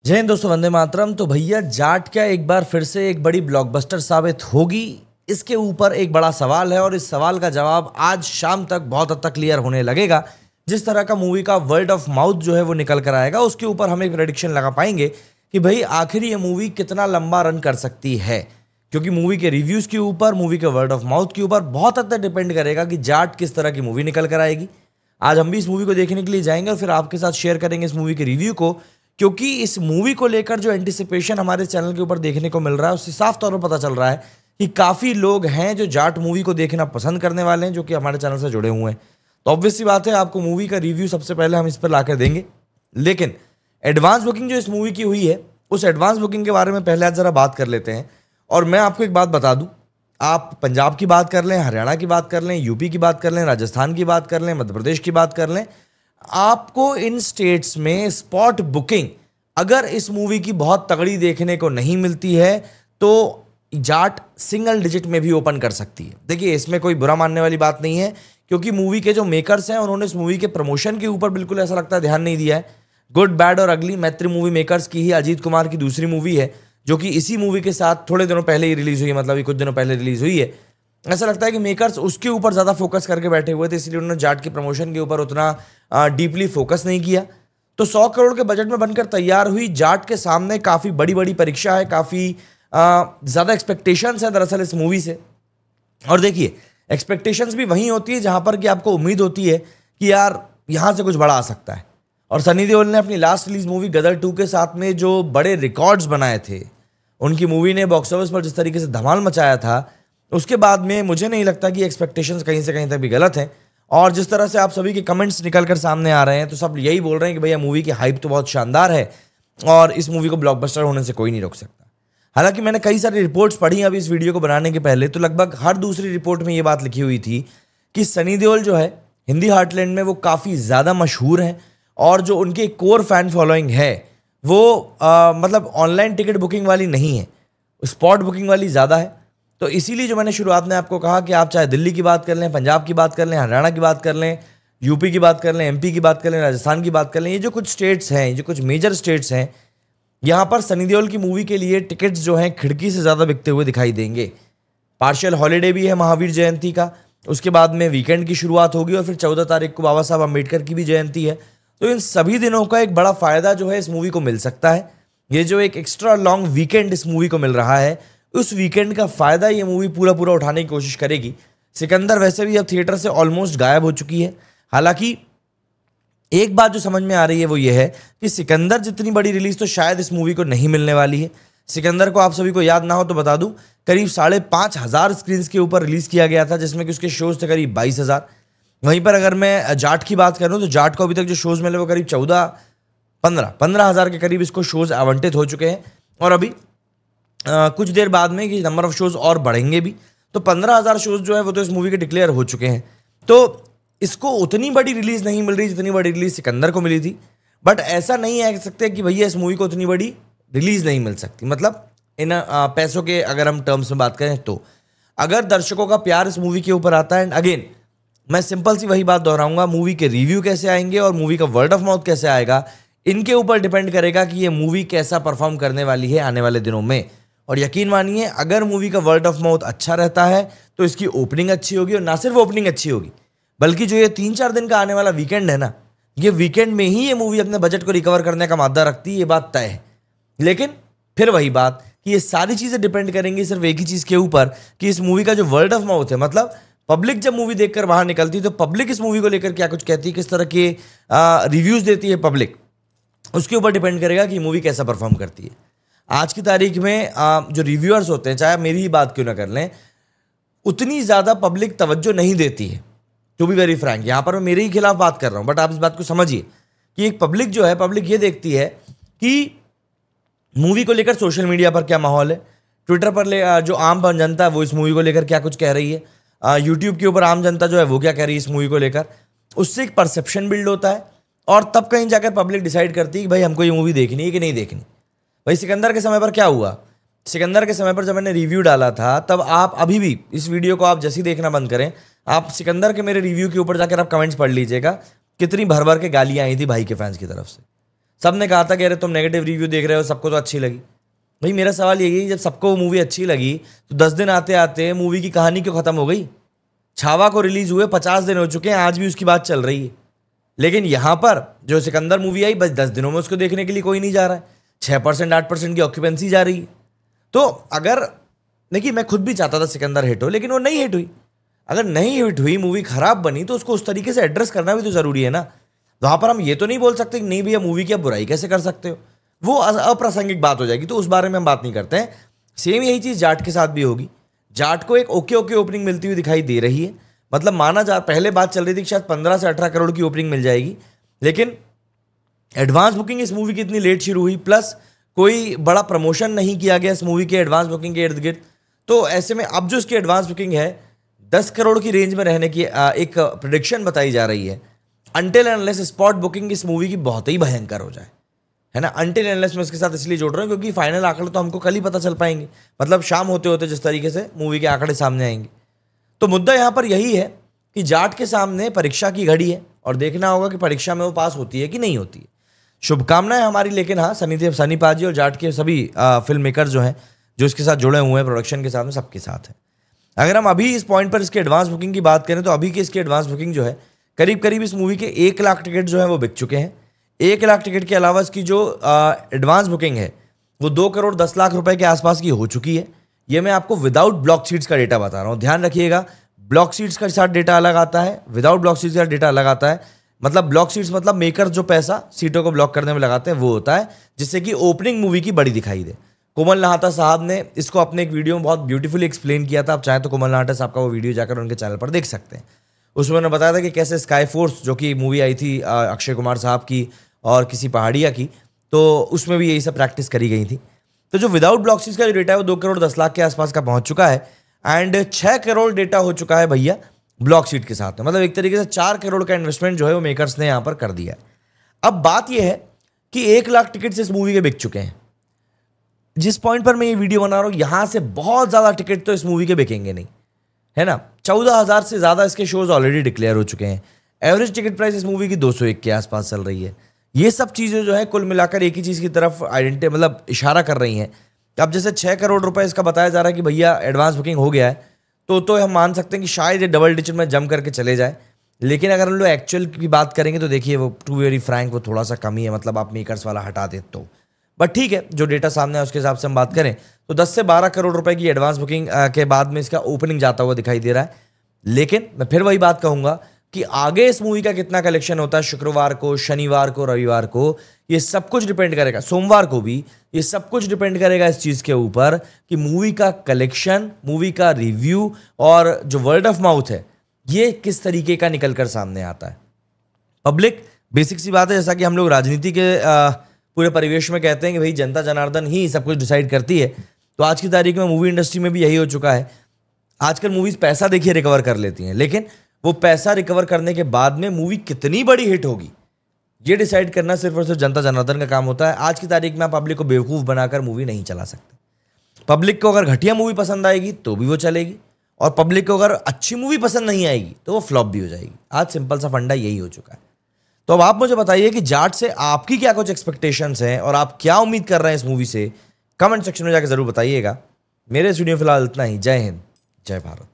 जय हिंद दोस्तों, वंदे मातरम। तो भैया जाट क्या एक बार फिर से एक बड़ी ब्लॉकबस्टर साबित होगी? इसके ऊपर एक बड़ा सवाल है और इस सवाल का जवाब आज शाम तक बहुत हद तक क्लियर होने लगेगा। जिस तरह का मूवी का वर्ड ऑफ माउथ जो है वो निकल कर आएगा, उसके ऊपर हम एक प्रेडिक्शन लगा पाएंगे कि भाई आखिर ये मूवी कितना लंबा रन कर सकती है। क्योंकि मूवी के रिव्यूज के ऊपर, मूवी के वर्ड ऑफ माउथ के ऊपर बहुत हद तक डिपेंड करेगा कि जाट किस तरह की मूवी निकल कर आएगी। आज हम भी इस मूवी को देखने के लिए जाएंगे और फिर आपके साथ शेयर करेंगे इस मूवी के रिव्यू को, क्योंकि इस मूवी को लेकर जो एंटिसिपेशन हमारे चैनल के ऊपर देखने को मिल रहा है उससे साफ तौर पर पता चल रहा है कि काफ़ी लोग हैं जो जाट मूवी को देखना पसंद करने वाले हैं, जो कि हमारे चैनल से जुड़े हुए हैं। तो ऑब्वियस सी बात है, आपको मूवी का रिव्यू सबसे पहले हम इस पर लाकर देंगे। लेकिन एडवांस बुकिंग जो इस मूवी की हुई है, उस एडवांस बुकिंग के बारे में पहले आज ज़रा बात कर लेते हैं। और मैं आपको एक बात बता दूं, आप पंजाब की बात कर लें, हरियाणा की बात कर लें, यूपी की बात कर लें, राजस्थान की बात कर लें, मध्य प्रदेश की बात कर लें, आपको इन स्टेट्स में स्पॉट बुकिंग अगर इस मूवी की बहुत तगड़ी देखने को नहीं मिलती है तो जाट सिंगल डिजिट में भी ओपन कर सकती है। देखिए, इसमें कोई बुरा मानने वाली बात नहीं है, क्योंकि मूवी के जो मेकर्स हैं उन्होंने इस मूवी के प्रमोशन के ऊपर बिल्कुल ऐसा लगता है ध्यान नहीं दिया है। गुड बैड और अगली मैत्री मूवी मेकर्स की ही अजीत कुमार की दूसरी मूवी है, जो कि इसी मूवी के साथ थोड़े दिनों पहले ही रिलीज हुई है, मतलब कुछ दिनों पहले रिलीज हुई है। ऐसा लगता है कि मेकर्स उसके ऊपर ज़्यादा फोकस करके बैठे हुए थे, इसलिए उन्होंने जाट के प्रमोशन के ऊपर उतना डीपली फोकस नहीं किया। तो 100 करोड़ के बजट में बनकर तैयार हुई जाट के सामने काफ़ी बड़ी बड़ी परीक्षा है, काफ़ी ज़्यादा एक्सपेक्टेशंस है दरअसल इस मूवी से। और देखिए, एक्सपेक्टेशंस भी वहीं होती है जहां पर कि आपको उम्मीद होती है कि यार यहां से कुछ बड़ा आ सकता है। और सनी देओल ने अपनी लास्ट रिलीज मूवी गदर 2 के साथ में जो बड़े रिकॉर्ड्स बनाए थे, उनकी मूवी ने बॉक्स ऑफिस पर जिस तरीके से धमाल मचाया था, उसके बाद में मुझे नहीं लगता कि एक्सपेक्टेशंस कहीं से कहीं तक भी गलत हैं। और जिस तरह से आप सभी के कमेंट्स निकल कर सामने आ रहे हैं, तो सब यही बोल रहे हैं कि भैया मूवी की हाइप तो बहुत शानदार है और इस मूवी को ब्लॉकबस्टर होने से कोई नहीं रोक सकता। हालांकि मैंने कई सारी रिपोर्ट्स पढ़ी अभी इस वीडियो को बनाने के पहले, तो लगभग हर दूसरी रिपोर्ट में ये बात लिखी हुई थी कि सनी देओल जो है हिंदी हार्टलैंड में वो काफ़ी ज़्यादा मशहूर हैं और जो उनकी कोर फैन फॉलोइंग है वो मतलब ऑनलाइन टिकट बुकिंग वाली नहीं है, स्पॉट बुकिंग वाली ज़्यादा है। तो इसीलिए जो मैंने शुरुआत में आपको कहा कि आप चाहे दिल्ली की बात कर लें, पंजाब की बात कर लें, हरियाणा की बात कर लें, यूपी की बात कर लें, एमपी की बात कर लें, राजस्थान की बात कर लें, ये जो कुछ स्टेट्स हैं, जो कुछ मेजर स्टेट्स हैं, यहाँ पर सनी देओल की मूवी के लिए टिकट्स जो हैं खिड़की से ज़्यादा बिकते हुए दिखाई देंगे। पार्शियल हॉलीडे भी है महावीर जयंती का, उसके बाद में वीकेंड की शुरुआत होगी और फिर 14 तारीख को बाबा साहब अम्बेडकर की भी जयंती है। तो इन सभी दिनों का एक बड़ा फ़ायदा जो है इस मूवी को मिल सकता है। ये जो एक एक्स्ट्रा लॉन्ग वीकेंड इस मूवी को मिल रहा है, उस वीकेंड का फ़ायदा ये मूवी पूरा पूरा उठाने की कोशिश करेगी। सिकंदर वैसे भी अब थिएटर से ऑलमोस्ट गायब हो चुकी है। हालांकि एक बात जो समझ में आ रही है वो ये है कि सिकंदर जितनी बड़ी रिलीज तो शायद इस मूवी को नहीं मिलने वाली है। सिकंदर को आप सभी को याद ना हो तो बता दूं, करीब 5,500 स्क्रीन के ऊपर रिलीज किया गया था, जिसमें कि उसके शोज थे करीब 22,000। वहीं पर अगर मैं जाट की बात करूं तो जाट को अभी तक जो शोज मिले वो करीब 15,000 के करीब इसको शोज आवंटित हो चुके हैं। और अभी कुछ देर बाद में कि नंबर ऑफ शोज और बढ़ेंगे भी, तो 15,000 शोज जो है वो तो इस मूवी के डिक्लेयर हो चुके हैं। तो इसको उतनी बड़ी रिलीज नहीं मिल रही जितनी बड़ी रिलीज सिकंदर को मिली थी। बट ऐसा नहीं कह सकते कि भैया इस मूवी को उतनी बड़ी रिलीज नहीं मिल सकती, मतलब इन पैसों के अगर हम टर्म्स में बात करें तो अगर दर्शकों का प्यार इस मूवी के ऊपर आता है। एंड अगेन मैं सिंपल सी वही बात दोहराऊंगा, मूवी के रिव्यू कैसे आएंगे और मूवी का वर्ड ऑफ माउथ कैसे आएगा, इनके ऊपर डिपेंड करेगा कि ये मूवी कैसा परफॉर्म करने वाली है आने वाले दिनों में। और यकीन मानिए, अगर मूवी का वर्ड ऑफ माउथ अच्छा रहता है तो इसकी ओपनिंग अच्छी होगी, और ना सिर्फ ओपनिंग अच्छी होगी बल्कि जो ये 3-4 दिन का आने वाला वीकेंड है ना, ये वीकेंड में ही ये मूवी अपने बजट को रिकवर करने का मादा रखती है, ये बात तय है। लेकिन फिर वही बात कि ये सारी चीज़ें डिपेंड करेंगी सिर्फ एक ही चीज़ के ऊपर कि इस मूवी का जो वर्ड ऑफ माउथ है, मतलब पब्लिक जब मूवी देखकर बाहर निकलती है तो पब्लिक इस मूवी को लेकर क्या कुछ कहती है, किस तरह के रिव्यूज़ देती है पब्लिक, उसके ऊपर डिपेंड करेगा कि मूवी कैसा परफॉर्म करती है। आज की तारीख में जो रिव्यूअर्स होते हैं, चाहे मेरी ही बात क्यों ना कर लें, उतनी ज़्यादा पब्लिक तवज्जो नहीं देती है। टू बी वेरी फ्रैंक, यहाँ पर मैं मेरे ही खिलाफ बात कर रहा हूँ, बट आप इस बात को समझिए कि एक पब्लिक जो है, पब्लिक ये देखती है कि मूवी को लेकर सोशल मीडिया पर क्या माहौल है, ट्विटर पर जो आम जनता है वो इस मूवी को लेकर क्या कुछ कह रही है, यूट्यूब के ऊपर आम जनता जो है वो क्या कह रही है इस मूवी को लेकर। उससे एक परसेप्शन बिल्ड होता है और तब कहीं जाकर पब्लिक डिसाइड करती है कि भाई हमको ये मूवी देखनी है कि नहीं देखनी। भाई सिकंदर के समय पर क्या हुआ, सिकंदर के समय पर जब मैंने रिव्यू डाला था, तब आप अभी भी इस वीडियो को आप जैसे ही देखना बंद करें, आप सिकंदर के मेरे रिव्यू के ऊपर जाकर आप कमेंट्स पढ़ लीजिएगा, कितनी भर भर के गालियाँ आई थी भाई के फैंस की तरफ से। सबने कहा था कि अरे तुम नेगेटिव रिव्यू देख रहे हो, सबको तो अच्छी लगी। भाई मेरा सवाल यही है, जब सबको वो मूवी अच्छी लगी तो 10 दिन आते आते मूवी की कहानी क्यों खत्म हो गई? छावा को रिलीज हुए 50 दिन हो चुके हैं, आज भी उसकी बात चल रही है। लेकिन यहां पर जो सिकंदर मूवी आई, बस 10 दिनों में उसको देखने के लिए कोई नहीं जा रहा है। 6% 8% की ऑक्यूपेंसी जा रही है। तो अगर देखिए, मैं खुद भी चाहता था सिकंदर हिट हो, लेकिन वो नहीं हिट हुई। अगर नहीं हिट हुई, मूवी खराब बनी, तो उसको उस तरीके से एड्रेस करना भी तो जरूरी है ना। वहां पर हम ये तो नहीं बोल सकते कि नहीं भैया मूवी की आप बुराई कैसे कर सकते हो, वो अप्रासंगिक बात हो जाएगी, तो उस बारे में हम बात नहीं करते हैं। सेम यही चीज जाट के साथ भी होगी। जाट को एक ओके ओके ओपनिंग मिलती हुई दिखाई दे रही है। मतलब माना जा, पहले बात चल रही थी कि शायद 15 से 18 करोड़ की ओपनिंग मिल जाएगी, लेकिन एडवांस बुकिंग इस मूवी की इतनी लेट शुरू हुई, प्लस कोई बड़ा प्रमोशन नहीं किया गया इस मूवी के एडवांस बुकिंग के इर्द गिर्द। तो ऐसे में अब जो इसकी एडवांस बुकिंग है 10 करोड़ की रेंज में रहने की एक प्रिडिक्शन बताई जा रही है। Until and unless spot booking इस मूवी की बहुत ही भयंकर हो जाए, है ना। अनटिल एंड अनलेस मैं इसके साथ इसलिए जोड़ रहा हूँ क्योंकि फाइनल आंकड़े तो हमको कल ही पता चल पाएंगे, मतलब शाम होते होते जिस तरीके से मूवी के आंकड़े सामने आएंगे। तो मुद्दा यहाँ पर यही है कि जाट के सामने परीक्षा की घड़ी है और देखना होगा कि परीक्षा में वो पास होती है कि नहीं होती है। शुभकामनाएं हमारी, लेकिन हाँ, सनी पाजी और जाट के सभी फिल्म मेकर जो हैं, जो इसके साथ जुड़े हुए हैं प्रोडक्शन के साथ में, सबके साथ है। अगर हम अभी इस पॉइंट पर इसके एडवांस बुकिंग की बात करें तो अभी की इसकी एडवांस बुकिंग जो है करीब करीब इस मूवी के 1 लाख टिकट जो है वो बिक चुके हैं। 1 लाख टिकट के अलावा इसकी जो एडवांस बुकिंग है वो 2 करोड़ 10 लाख रुपए के आसपास की हो चुकी है। ये मैं आपको विदाउट ब्लॉक सीट्स का डेटा बता रहा हूँ, ध्यान रखिएगा। ब्लॉक सीट्स का साथ डेटा अलग आता है, विदाउट ब्लॉक सीट्स का डेटा अलग आता है। मतलब ब्लॉक सीट्स मतलब मेकर जो पैसा सीटों को ब्लॉक करने में लगाते हैं वो होता है, जिससे कि ओपनिंग मूवी की बड़ी दिखाई दे। कोमल नहाता साहब ने इसको अपने एक वीडियो में बहुत ब्यूटीफुली एक्सप्लेन किया था। आप चाहें तो कोमल नहाता साहब का वो वीडियो जाकर उनके चैनल पर देख सकते हैं। उसमें उन्होंने बताया था कि कैसे स्काई फोर्स, जो कि मूवी आई थी अक्षय कुमार साहब की और किसी पहाड़िया की, तो उसमें भी यही सब प्रैक्टिस करी गई थी। तो जो विदाउट ब्लॉक सीट्स का जो डेटा है वो 2 करोड़ 10 लाख के आसपास का पहुंच चुका है। एंड 6 करोड़ डेटा हो चुका है भैया ब्लॉक सीट के साथ में। मतलब एक तरीके से 4 करोड़ का इन्वेस्टमेंट जो है वो मेकर्स ने यहां पर कर दिया है। अब बात यह है कि 1 लाख टिकट इस मूवी के बिक चुके हैं। जिस पॉइंट पर मैं ये वीडियो बना रहा हूं, यहां से बहुत ज्यादा टिकट तो इस मूवी के बिकेंगे नहीं, है ना। 14,000 से ज्यादा इसके शोज ऑलरेडी डिक्लेयर हो चुके हैं। एवरेज टिकट प्राइस इस मूवी की 201 के आसपास चल रही है। ये सब चीजें जो है कुल मिलाकर एक ही चीज की तरफ मतलब इशारा कर रही हैं। अब जैसे 6 करोड़ रुपए इसका बताया जा रहा है कि भैया एडवांस बुकिंग हो गया है, तो हम मान सकते हैं कि शायद ये डबल डिजिट में जम करके चले जाए। लेकिन अगर हम लोग एक्चुअल की बात करेंगे तो देखिए वो टू वेरी फ्रैंक वो थोड़ा सा कम ही है, मतलब आप मेकर्स वाला हटा दे तो। बट ठीक है, जो डेटा सामने है उसके हिसाब से हम बात करें तो 10 से 12 करोड़ रुपए की एडवांस बुकिंग के बाद में इसका ओपनिंग जाता हुआ दिखाई दे रहा है। लेकिन मैं फिर वही बात कहूंगा कि आगे इस मूवी का कितना कलेक्शन होता है, शुक्रवार को, शनिवार को, रविवार को, ये सब कुछ डिपेंड करेगा, सोमवार को भी, ये सब कुछ डिपेंड करेगा इस चीज के ऊपर कि मूवी का कलेक्शन, मूवी का रिव्यू और जो वर्ड ऑफ माउथ है ये किस तरीके का निकलकर सामने आता है। पब्लिक, बेसिक सी बात है, जैसा कि हम लोग राजनीति के पूरे परिवेश में कहते हैं कि भाई जनता जनार्दन ही सब कुछ डिसाइड करती है, तो आज की तारीख में मूवी इंडस्ट्री में भी यही हो चुका है। आजकल मूवीज पैसा देखिए रिकवर कर लेती हैं, लेकिन वो पैसा रिकवर करने के बाद में मूवी कितनी बड़ी हिट होगी ये डिसाइड करना सिर्फ और सिर्फ जनता जनार्दन का काम होता है। आज की तारीख में आप पब्लिक को बेवकूफ़ बनाकर मूवी नहीं चला सकते। पब्लिक को अगर घटिया मूवी पसंद आएगी तो भी वो चलेगी, और पब्लिक को अगर अच्छी मूवी पसंद नहीं आएगी तो वो फ्लॉप भी हो जाएगी। आज सिंपल सा फंडा यही हो चुका है। तो अब आप मुझे बताइए कि जाट से आपकी क्या कुछ एक्सपेक्टेशंस हैं और आप क्या उम्मीद कर रहे हैं इस मूवी से, कमेंट सेक्शन में जाकर जरूर बताइएगा। मेरे इस वीडियो में फिलहाल इतना ही। जय हिंद, जय भारत।